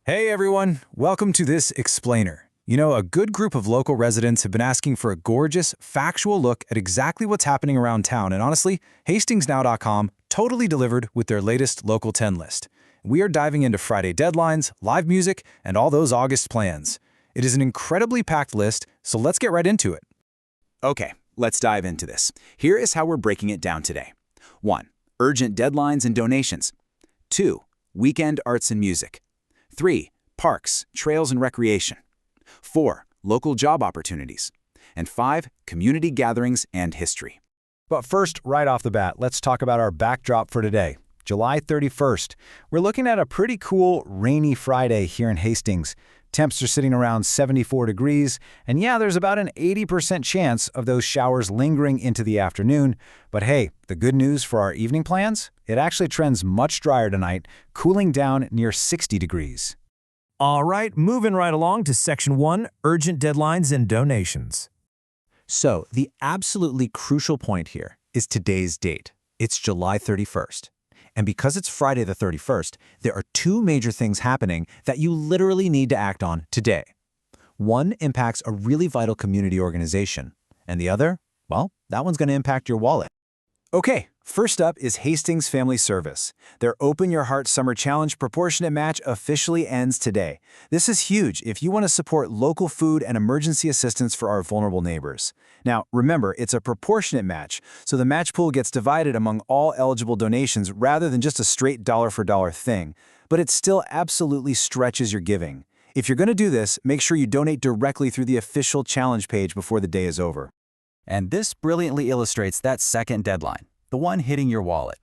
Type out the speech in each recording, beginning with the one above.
Hey everyone, welcome to this Explainer. You know, a good group of local residents have been asking for a gorgeous, factual look at exactly what's happening around town, and honestly, HastingsNow.com totally delivered with their latest Local 10 list. We are diving into Friday deadlines, live music, and all those August plans. It is an incredibly packed list, so let's get right into it. Okay, let's dive into this. Here is how we're breaking it down today. 1. Urgent deadlines and donations. 2. Weekend arts and music. 3. Parks, trails, and recreation. 4. Local job opportunities. And 5. Community gatherings and history. But first, right off the bat, let's talk about our backdrop for today, July 31st. We're looking at a pretty cool, rainy Friday here in Hastings. Temps are sitting around 74 degrees, and yeah, there's about an 80% chance of those showers lingering into the afternoon. But hey, the good news for our evening plans? It actually trends much drier tonight, cooling down near 60 degrees. All right, moving right along to Section 1, Urgent Deadlines and Donations. So, the absolutely crucial point here is today's date. It's July 31st. And because it's Friday the 31st, there are two major things happening that you literally need to act on today. One impacts a really vital community organization, and the other, well, that one's going to impact your wallet. Okay, first up is Hastings Family Service. Their Open Your Heart Summer Challenge proportionate match officially ends today. This is huge if you want to support local food and emergency assistance for our vulnerable neighbors. Now, remember, it's a proportionate match, so the match pool gets divided among all eligible donations rather than just a straight dollar-for-dollar thing, but it still absolutely stretches your giving. If you're going to do this, make sure you donate directly through the official challenge page before the day is over. And this brilliantly illustrates that second deadline, the one hitting your wallet.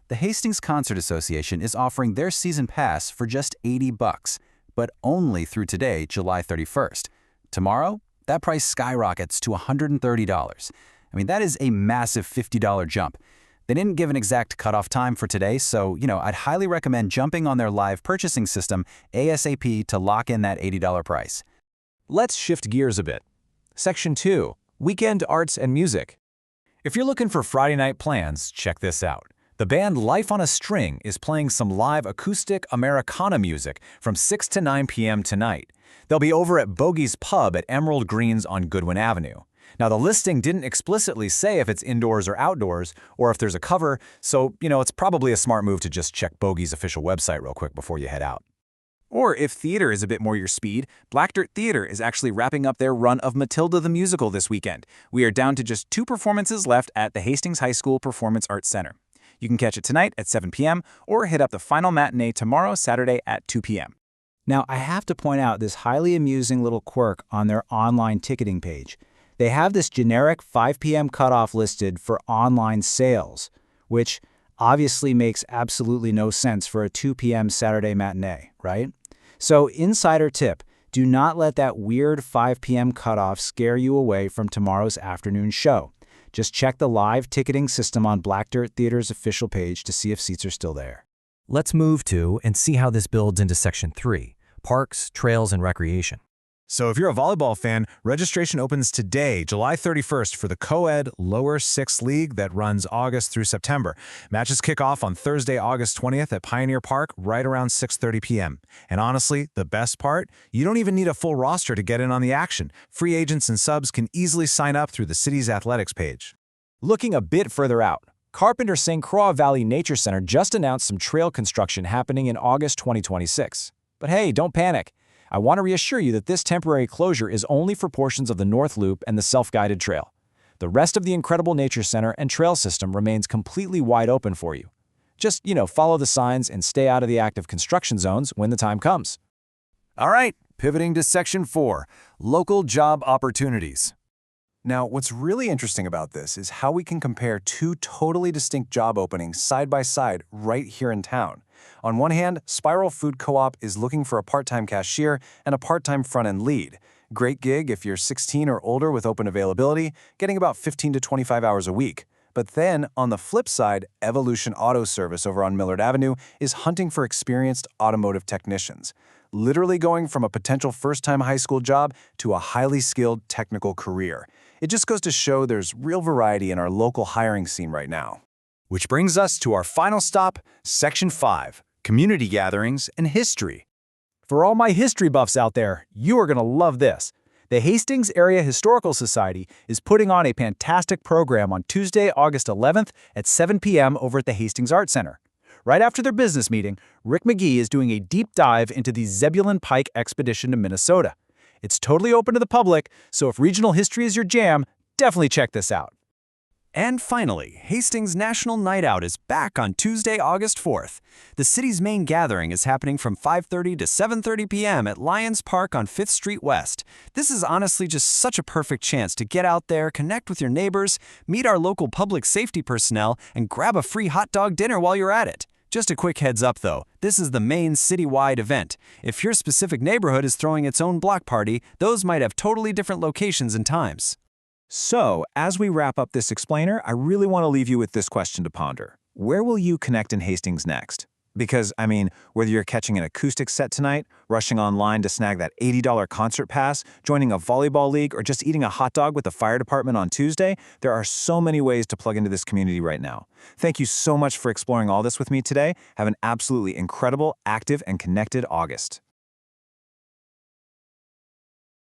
The Hastings Concert Association is offering their season pass for just $80, but only through today, July 31st. Tomorrow, that price skyrockets to $130. I mean, that is a massive $50 jump. They didn't give an exact cutoff time for today, so, I'd highly recommend jumping on their live purchasing system ASAP to lock in that $80 price. Let's shift gears a bit. Section 2, Weekend Arts and Music. If you're looking for Friday night plans, check this out. The band Life on a String is playing some live acoustic Americana music from 6 to 9 p.m. tonight. They'll be over at Bogey's Pub at Emerald Greens on Goodwin Avenue. Now, the listing didn't explicitly say if it's indoors or outdoors, or if there's a cover, so, it's probably a smart move to just check Bogey's official website real quick before you head out. Or if theater is a bit more your speed, Black Dirt Theater is actually wrapping up their run of Matilda the Musical this weekend. We are down to just 2 performances left at the Hastings High School Performance Arts Center. You can catch it tonight at 7 p.m. or hit up the final matinee tomorrow, Saturday at 2 p.m. Now, I have to point out this highly amusing little quirk on their online ticketing page. They have this generic 5 p.m. cutoff listed for online sales, which obviously makes absolutely no sense for a 2 p.m. Saturday matinee, right? So, insider tip, do not let that weird 5 p.m. cutoff scare you away from tomorrow's afternoon show. Just check the live ticketing system on Black Dirt Theater's official page to see if seats are still there. Let's move to and see how this builds into Section 3, Parks, Trails, and Recreation. So if you're a volleyball fan, registration opens today, July 31st, for the co-ed Lower 6 League that runs August through September. Matches kick off on Thursday, August 20th at Pioneer Park right around 6:30 p.m. And honestly, the best part? You don't even need a full roster to get in on the action. Free agents and subs can easily sign up through the city's athletics page. Looking a bit further out, Carpenter St. Croix Valley Nature Center just announced some trail construction happening in August 2026. But hey, don't panic. I want to reassure you that this temporary closure is only for portions of the North Loop and the self-guided trail. The rest of the incredible nature center and trail system remains completely wide open for you. Just, follow the signs and stay out of the active construction zones when the time comes. All right, pivoting to Section 4, Local Job Opportunities. Now, what's really interesting about this is how we can compare 2 totally distinct job openings side by side right here in town. On one hand, Spiral Food Co-op is looking for a part-time cashier and a part-time front-end lead. Great gig if you're 16 or older with open availability, getting about 15 to 25 hours a week. But then, on the flip side, Evolution Auto Service over on Millard Avenue is hunting for experienced automotive technicians, literally going from a potential first-time high school job to a highly skilled technical career. It just goes to show there's real variety in our local hiring scene right now. Which brings us to our final stop, Section 5, Community Gatherings and History. For all my history buffs out there, you are going to love this. The Hastings Area Historical Society is putting on a fantastic program on Tuesday, August 11th at 7 p.m. over at the Hastings Art Center. Right after their business meeting, Rick McGee is doing a deep dive into the Zebulon Pike expedition to Minnesota. It's totally open to the public, so if regional history is your jam, definitely check this out. And finally, Hastings National Night Out is back on Tuesday, August 4th. The city's main gathering is happening from 5:30 to 7:30 p.m. at Lions Park on 5th Street West. This is honestly just such a perfect chance to get out there, connect with your neighbors, meet our local public safety personnel, and grab a free hot dog dinner while you're at it. Just a quick heads up though, this is the main citywide event. If your specific neighborhood is throwing its own block party, those might have totally different locations and times. So, as we wrap up this explainer, I really want to leave you with this question to ponder. Where will you connect in Hastings next? Because, whether you're catching an acoustic set tonight, rushing online to snag that $80 concert pass, joining a volleyball league, or just eating a hot dog with the fire department on Tuesday, there are so many ways to plug into this community right now. Thank you so much for exploring all this with me today. Have an absolutely incredible, active, and connected August.